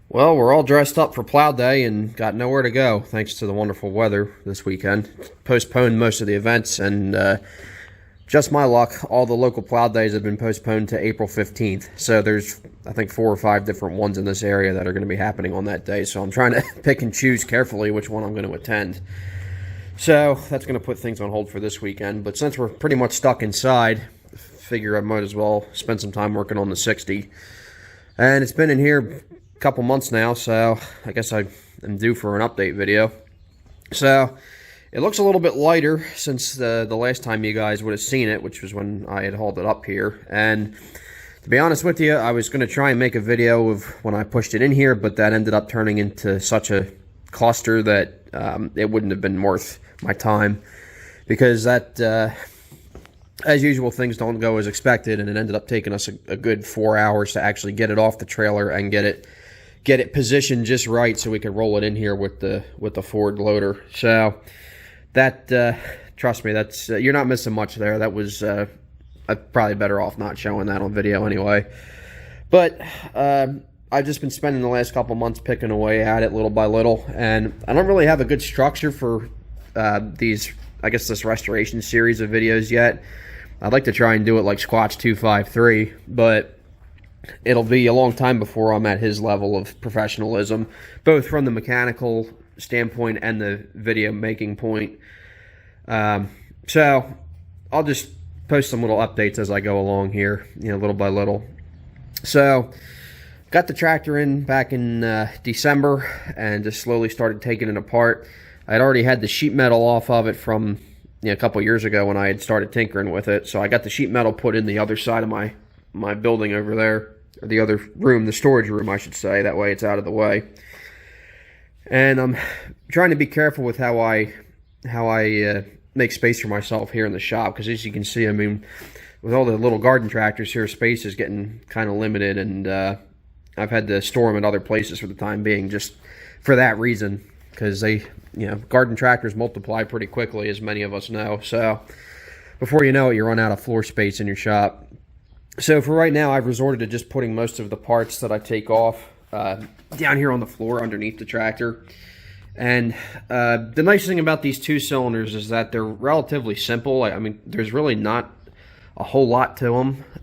Well, we're all dressed up for plow day and got nowhere to go thanks to the wonderful weather this weekend. Postponed most of the events, and just my luck, all the local plow days have been postponed to April 15th. So there's, I think, 4 or 5 different ones in this area that are going to be happening on that day. So I'm trying to pick and choose carefully which one I'm going to attend. So that's going to put things on hold for this weekend. But since we're pretty much stuck inside, I figure I might as well spend some time working on the 60. And it's been in here couple months now, so I guess I am due for an update video. So it looks a little bit lighter since the last time you guys would have seen it, which was when I had hauled it up here. And to be honest with you, I was going to try and make a video of when I pushed it in here, but that ended up turning into such a cluster that it wouldn't have been worth my time, because that as usual, things don't go as expected, and it ended up taking us a good 4 hours to actually get it off the trailer and get it positioned just right so we could roll it in here with the Ford loader. So that trust me, that's you're not missing much there. That was probably better off not showing that on video anyway. But I've just been spending the last couple months picking away at it little by little, and I don't really have a good structure for this restoration series of videos yet. I'd like to try and do it like Squatch 253, but it'll be a long time before I'm at his level of professionalism, both from the mechanical standpoint and the video making point. So I'll just post some little updates as I go along here, little by little. So got the tractor in back in December and just slowly started taking it apart. I'd already had the sheet metal off of it from a couple years ago when I had started tinkering with it. So I got the sheet metal put in the other side of my building over there, or the other room, the storage room, I should say. That way it's out of the way. And I'm trying to be careful with how I make space for myself here in the shop, because as you can see, I mean, with all the little garden tractors here, space is getting kind of limited, and I've had to store them at other places for the time being, just for that reason, because garden tractors multiply pretty quickly, as many of us know. So before you know it, you run out of floor space in your shop. So for right now, I've resorted to just putting most of the parts that I take off down here on the floor underneath the tractor. And the nice thing about these 2 cylinders is that they're relatively simple. I mean, there's really not a whole lot to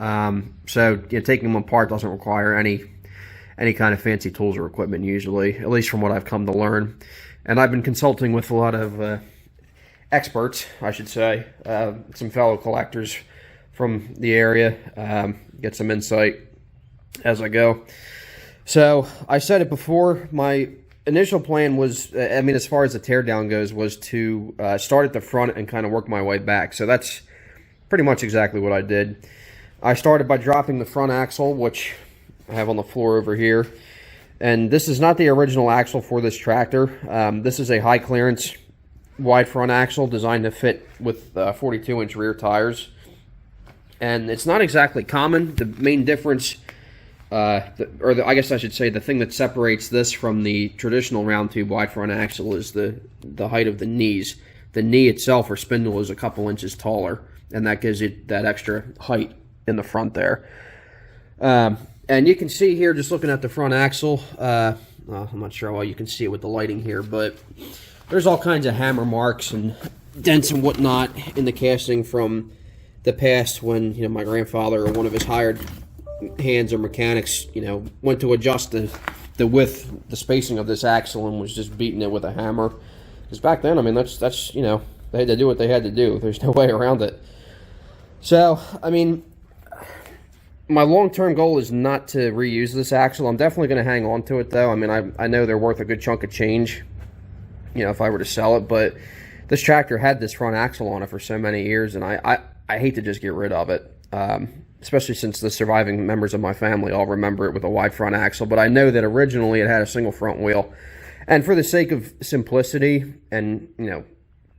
them. So taking them apart doesn't require any kind of fancy tools or equipment usually, at least from what I've come to learn. And I've been consulting with a lot of experts, I should say, some fellow collectors from the area, get some insight as I go. So I said it before, my initial plan was, as far as the teardown goes, was to start at the front and kind of work my way back. So that's pretty much exactly what I did. I started by dropping the front axle, which I have on the floor over here. And this is not the original axle for this tractor. This is a high clearance wide front axle designed to fit with 42-inch rear tires. And it's not exactly common. The main difference, I guess I should say, the thing that separates this from the traditional round tube wide front axle is the height of the knees. The knee itself, or spindle, is a couple inches taller, and that gives it that extra height in the front there. And you can see here, just looking at the front axle, I'm not sure how you can see it with the lighting here, but there's all kinds of hammer marks and dents and whatnot in the casting from the past when, my grandfather or one of his hired hands or mechanics, went to adjust the width, the spacing of this axle, and was just beating it with a hammer. Because back then, that's they had to do what they had to do. There's no way around it. So, my long-term goal is not to reuse this axle. I'm definitely going to hang on to it, though. I know they're worth a good chunk of change, if I were to sell it. But this tractor had this front axle on it for so many years, and I hate to just get rid of it, especially since the surviving members of my family all remember it with a wide front axle. But I know that originally it had a single front wheel. And for the sake of simplicity and,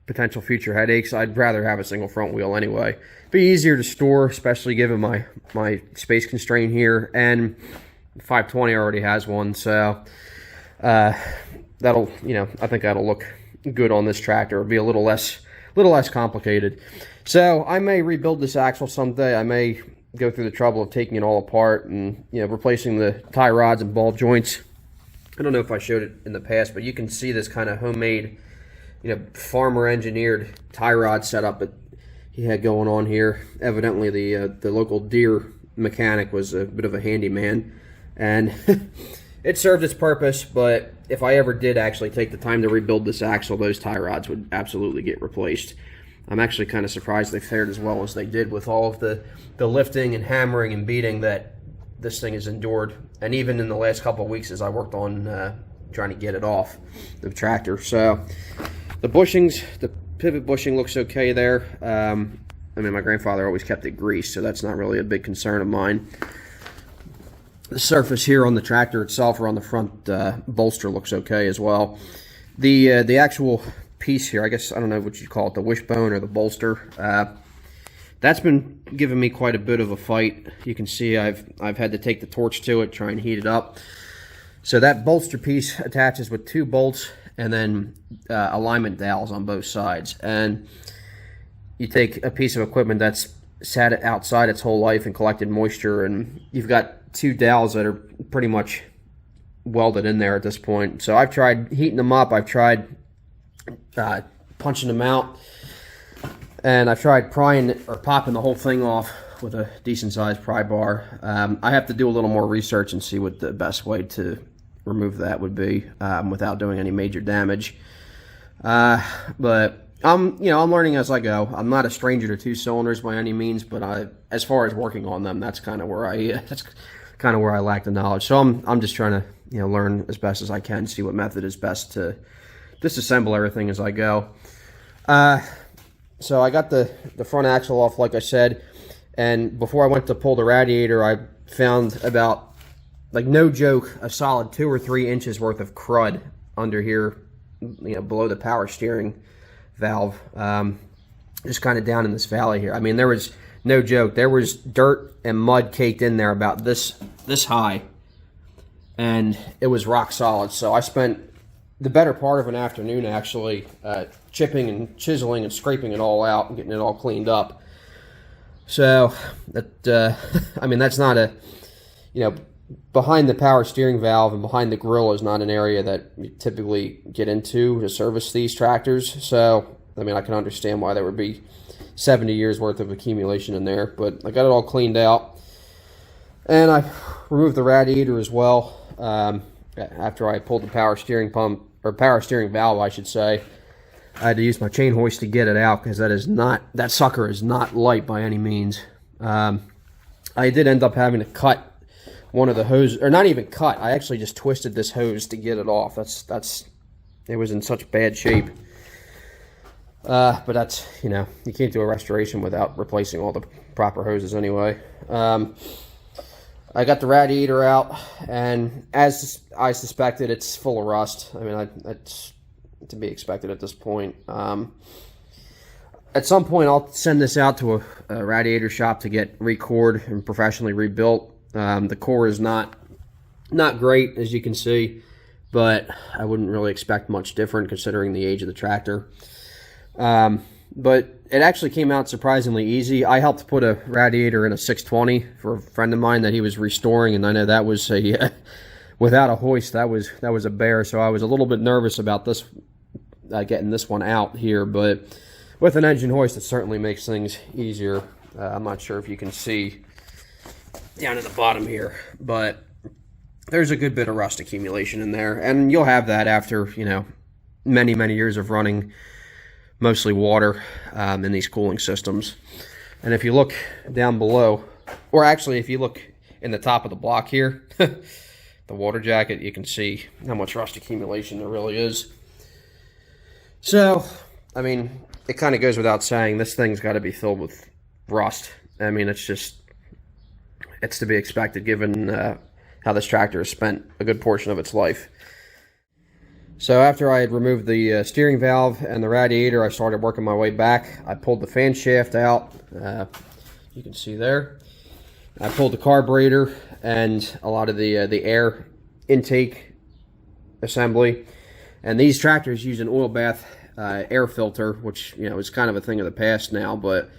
potential future headaches, I'd rather have a single front wheel anyway. Be easier to store, especially given my space constraint here, and 520 already has one, so that'll, I think that'll look good on this tractor. It'll be a little less complicated. So I may rebuild this axle someday. I may go through the trouble of taking it all apart and replacing the tie rods and ball joints I don't know if I showed it in the past, but you can see this kind of homemade, farmer engineered tie rod setup that he had going on here. Evidently the local Deere mechanic was a bit of a handyman, and it served its purpose. But if I ever did actually take the time to rebuild this axle, those tie rods would absolutely get replaced. I'm actually kind of surprised they fared as well as they did with all of the lifting and hammering and beating that this thing has endured, and even in the last couple of weeks as I worked on trying to get it off the tractor. So the bushings, the pivot bushing looks okay there. I mean, my grandfather always kept it greased, so that's not really a big concern of mine. The surface here on the tractor itself, or on the front bolster, looks okay as well. The actual piece here, I guess, I don't know what you call it, the wishbone or the bolster, that's been giving me quite a bit of a fight. You can see I've had to take the torch to it, try and heat it up. So that bolster piece attaches with 2 bolts and then alignment dowels on both sides. And you take a piece of equipment that's sat outside its whole life and collected moisture, and you've got 2 dowels that are pretty much welded in there at this point. So I've tried heating them up, I've tried punching them out, and I've tried prying or popping the whole thing off with a decent sized pry bar. I have to do a little more research and see what the best way to remove that would be without doing any major damage. But I'm learning as I go. I'm not a stranger to 2 cylinders by any means, but as far as working on them, that's kind of where I lack the knowledge. So I'm just trying to learn as best as I can, see what method is best to disassemble everything as I go. So I got the front axle off, like I said, and before I went to pull the radiator, I found about, like no joke, a solid 2 or 3 inches worth of crud under here, below the power steering valve, just kind of down in this valley here. I mean, there was no joke. There was dirt and mud caked in there about this high, and it was rock solid. So I spent the better part of an afternoon actually chipping and chiseling and scraping it all out and getting it all cleaned up. So that I mean, that's not a, behind the power steering valve and behind the grill is not an area that you typically get into to service these tractors. So I mean, I can understand why there would be 70 years worth of accumulation in there, but I got it all cleaned out, and I removed the radiator as well. After I pulled the power steering pump, or power steering valve, I should say, I had to use my chain hoist to get it out, because that sucker is not light by any means. I did end up having to cut one of the hoses, or not even cut. I actually just twisted this hose to get it off. It was in such bad shape. But that's, you can't do a restoration without replacing all the proper hoses anyway. I got the radiator out, and as I suspected, it's full of rust. I mean, that's to be expected at this point. At some point, I'll send this out to a radiator shop to get recored and professionally rebuilt. The core is not great, as you can see, but I wouldn't really expect much different considering the age of the tractor. But it actually came out surprisingly easy. I helped put a radiator in a 620 for a friend of mine that he was restoring, and I know that was without a hoist, that was a bear. So I was a little bit nervous about this, getting this one out here, but with an engine hoist, it certainly makes things easier. I'm not sure if you can see down at the bottom here, but there's a good bit of rust accumulation in there, and you'll have that after many years of running mostly water in these cooling systems. And if you look down below, or actually if you look in the top of the block here, the water jacket, you can see how much rust accumulation there really is. So, I mean, it kind of goes without saying, this thing's got to be filled with rust. I mean, it's to be expected given how this tractor has spent a good portion of its life. So after I had removed the steering valve and the radiator, I started working my way back. I pulled the fan shaft out, you can see there. I pulled the carburetor and a lot of the air intake assembly. And these tractors use an oil bath air filter, which is kind of a thing of the past now, but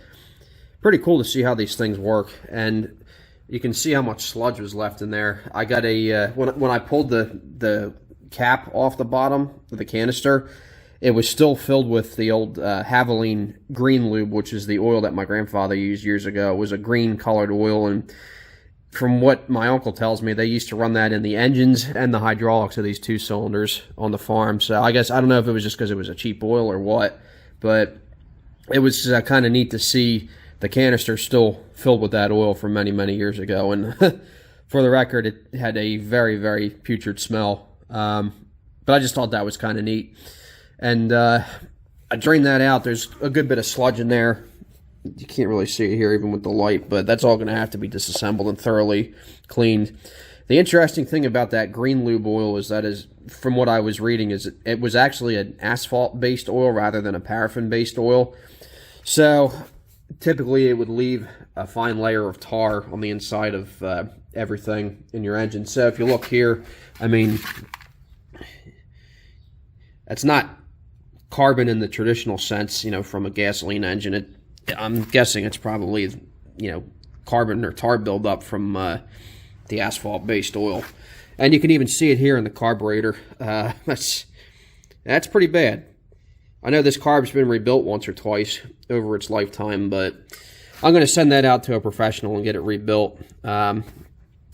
pretty cool to see how these things work. And you can see how much sludge was left in there. I got a when I pulled the cap off the bottom of the canister, it was still filled with the old Havoline green lube, which is the oil that my grandfather used years ago. It was a green colored oil, and from what my uncle tells me, they used to run that in the engines and the hydraulics of these 2 cylinders on the farm. So I guess, I don't know if it was just because it was a cheap oil or what, but it was kind of neat to see the canister still filled with that oil from many, many years ago. And for the record, it had a very, very putrid smell. But I just thought that was kind of neat. And I drained that out. There's a good bit of sludge in there. You can't really see it here even with the light, but that's all going to have to be disassembled and thoroughly cleaned. The interesting thing about that green lube oil is that, from what I was reading, is it was actually an asphalt-based oil rather than a paraffin-based oil. So typically it would leave a fine layer of tar on the inside of everything in your engine. So if you look here, I mean, it's not carbon in the traditional sense, from a gasoline engine. I'm guessing it's probably, carbon or tar buildup from the asphalt-based oil. And you can even see it here in the carburetor. That's pretty bad. I know this carb's been rebuilt once or twice over its lifetime, but I'm going to send that out to a professional and get it rebuilt.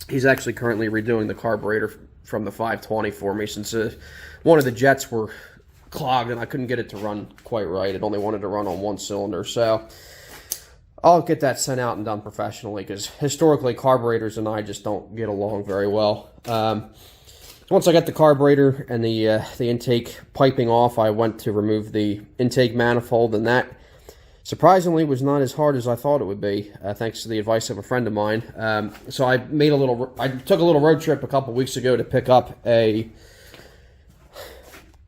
He's actually currently redoing the carburetor from the 520 for me, since one of the jets were clogged and I couldn't get it to run quite right. It only wanted to run on 1 cylinder. So I'll get that sent out and done professionally, because historically carburetors and I just don't get along very well. Once I got the carburetor and the intake piping off, I went to remove the intake manifold, and that surprisingly was not as hard as I thought it would be, thanks to the advice of a friend of mine. So I took a little road trip a couple weeks ago to pick up a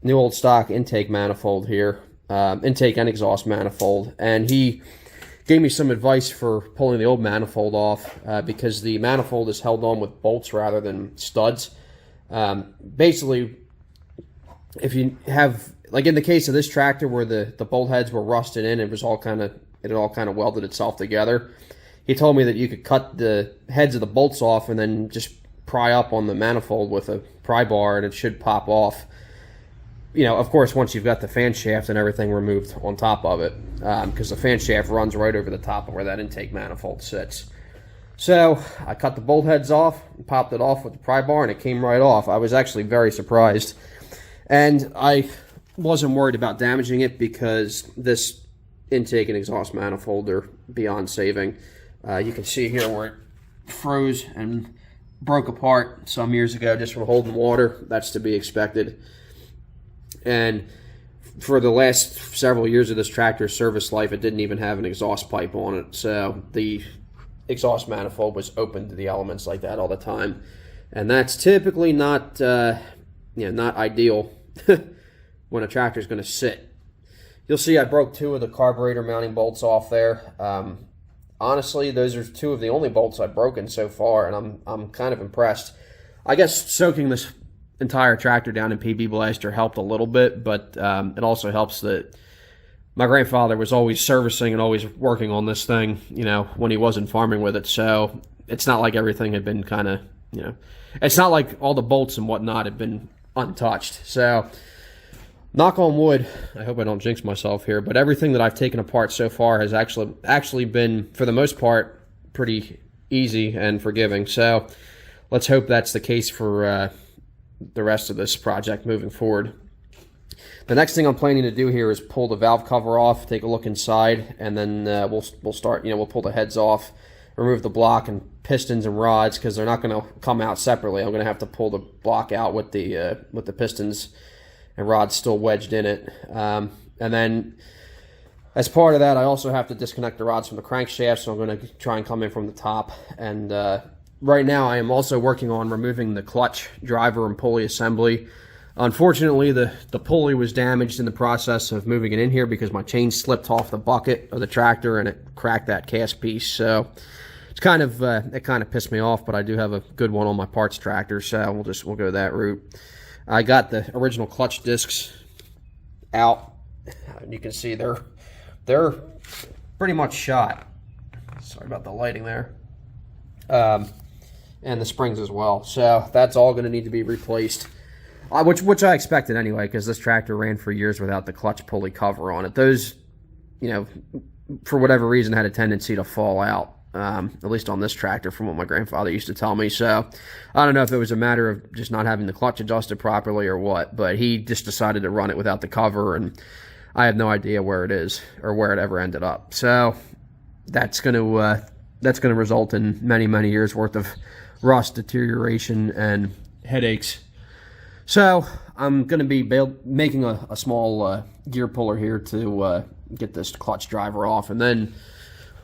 new old stock intake manifold here, intake and exhaust manifold, and he gave me some advice for pulling the old manifold off, because the manifold is held on with bolts rather than studs. Basically, if you have, like in the case of this tractor where the bolt heads were rusted in, it had all kind of welded itself together. He told me that you could cut the heads of the bolts off and then just pry up on the manifold with a pry bar, and it should pop off. Of course, once you've got the fan shaft and everything removed on top of it, because the fan shaft runs right over the top of where that intake manifold sits. So I cut the bolt heads off, popped it off with the pry bar, and it came right off. I was actually very surprised. And I wasn't worried about damaging it, because this intake and exhaust manifold are beyond saving. You can see here where it froze and broke apart some years ago just from holding water. That's to be expected. And for the last several years of this tractor's service life, it didn't even have an exhaust pipe on it. So the exhaust manifold was open to the elements like that all the time. And that's typically not ideal when a tractor's going to sit. You'll see I broke 2 of the carburetor mounting bolts off there. Honestly, those are 2 of the only bolts I've broken so far, and I'm kind of impressed. I guess soaking this entire tractor down in PB Blaster helped a little bit, but it also helps that my grandfather was always servicing and always working on this thing, when he wasn't farming with it. So it's not like everything had been kind of, it's not like all the bolts and whatnot had been untouched. So knock on wood, I hope I don't jinx myself here, but everything that I've taken apart so far has actually been, for the most part, pretty easy and forgiving. So let's hope that's the case for the rest of this project moving forward. The next thing I'm planning to do here is pull the valve cover off, take a look inside, and then we'll start. We'll pull the heads off, remove the block and pistons and rods, because they're not going to come out separately. I'm going to have to pull the block out with the pistons and rods still wedged in it. And then as part of that, I also have to disconnect the rods from the crankshaft, so I'm going to try and come in from the top. And right now I am also working on removing the clutch, driver, and pulley assembly. Unfortunately, the pulley was damaged in the process of moving it in here, because my chain slipped off the bucket of the tractor and it cracked that cast piece. So it's it kind of pissed me off, but I do have a good one on my parts tractor, so we'll go that route. I got the original clutch discs out, and you can see they're pretty much shot. Sorry about the lighting there. And the springs as well. So that's all going to need to be replaced. which I expected anyway, because this tractor ran for years without the clutch pulley cover on it. Those, for whatever reason, had a tendency to fall out, at least on this tractor, from what my grandfather used to tell me. So I don't know if it was a matter of just not having the clutch adjusted properly or what, but he just decided to run it without the cover, and I have no idea where it is or where it ever ended up. So that's going to result in many, many years worth of rust, deterioration, and headaches. So I'm going to be making a small gear puller here to get this clutch driver off, and then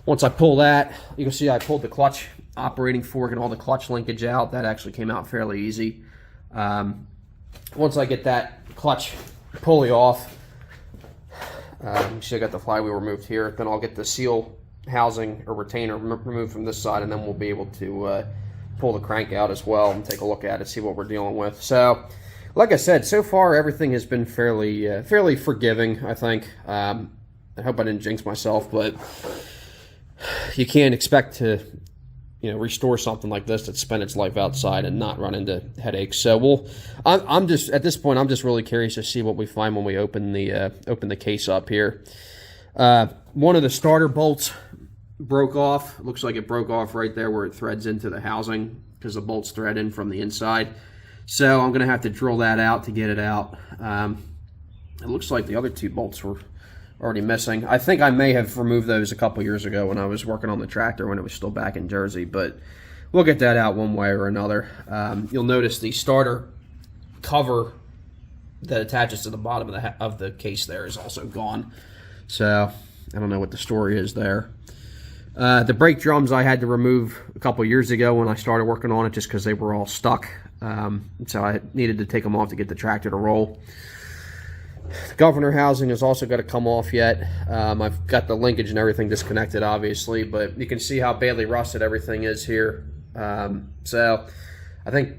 once I pull that, you can see I pulled the clutch operating fork and all the clutch linkage out. That actually came out fairly easy. Once I get that clutch pulley off, you see I got the flywheel removed here, then I'll get the seal housing or retainer removed from this side, and then we'll be able to pull the crank out as well and take a look at it, see what we're dealing with. So like I said, so far everything has been fairly forgiving, I think. I hope I didn't jinx myself, but you can't expect to restore something like this that's spent its life outside and not run into headaches. So I'm just, at this point, I'm just really curious to see what we find when we open the case up here. One of the starter bolts broke off. It looks like it broke off right there where it threads into the housing, because the bolts thread in from the inside. So I'm going to have to drill that out to get it out. It looks like the other two bolts were already missing. I think I may have removed those a couple years ago when I was working on the tractor when it was still back in Jersey, but we'll get that out one way or another. You'll notice the starter cover that attaches to the bottom of the case there is also gone. So I don't know what the story is there. The brake drums I had to remove a couple years ago when I started working on it, just because they were all stuck. So I needed to take them off to get the tractor to roll. The governor housing has also got to come off yet. I've got the linkage and everything disconnected, obviously, but you can see how badly rusted everything is here. So I think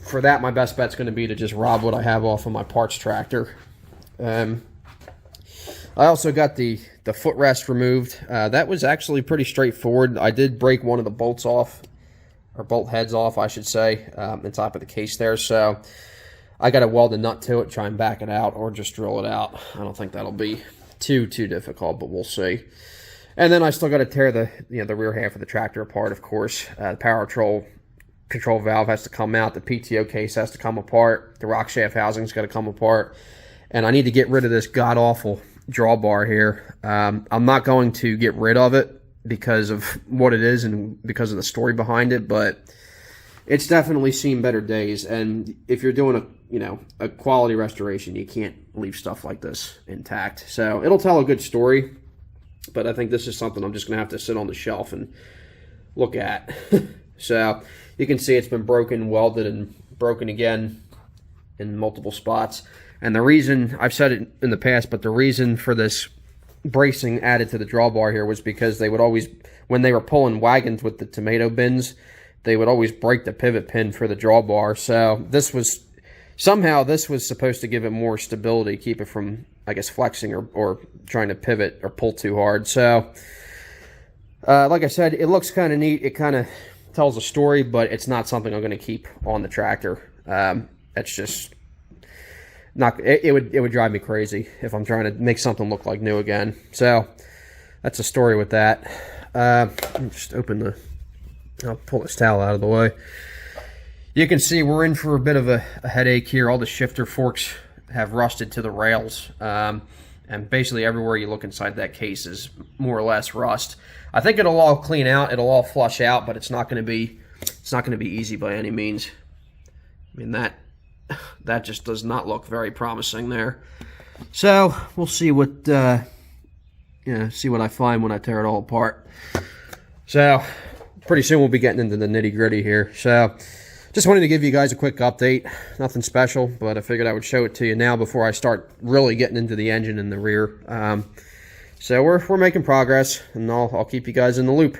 for that, my best bet's going to be to just rob what I have off of my parts tractor. I also got the footrest removed. That was actually pretty straightforward. I did break one of the bolts off, or bolt heads off, I should say, on top of the case there. So I got to weld a nut to it, try and back it out, or just drill it out. I don't think that'll be too difficult, but we'll see. And then I still got to tear the rear half of the tractor apart, of course. The power control valve has to come out. The PTO case has to come apart. The rock shaft housing's got to come apart. And I need to get rid of this god-awful drawbar here. I'm not going to get rid of it because of what it is and because of the story behind it, but it's definitely seen better days. And if you're doing a quality restoration, you can't leave stuff like this intact. So it'll tell a good story, but I think this is something I'm just going to have to sit on the shelf and look at. So you can see it's been broken, welded, and broken again in multiple spots. And the reason, I've said it in the past, but the reason for this bracing added to the drawbar here was because they would always, when they were pulling wagons with the tomato bins, they would always break the pivot pin for the drawbar. So this was, somehow this was supposed to give it more stability, keep it from, I guess, flexing or trying to pivot or pull too hard. So, like I said, it looks kind of neat. It kind of tells a story, but it's not something I'm going to keep on the tractor. It's just not, it would drive me crazy if I'm trying to make something look like new again. So that's a story with that. Let me just open the, I'll pull this towel out of the way. You can see we're in for a bit of a headache here. All the shifter forks have rusted to the rails. And basically everywhere you look inside that case is more or less rust. I think it'll all clean out, it'll all flush out, but it's not going to be easy by any means. I mean, that just does not look very promising there. So we'll see what see what I find when I tear it all apart. So pretty soon we'll be getting into the nitty-gritty here. So just wanted to give you guys a quick update. Nothing special, but I figured I would show it to you now before I start really getting into the engine and the rear. So we're making progress, and I'll keep you guys in the loop.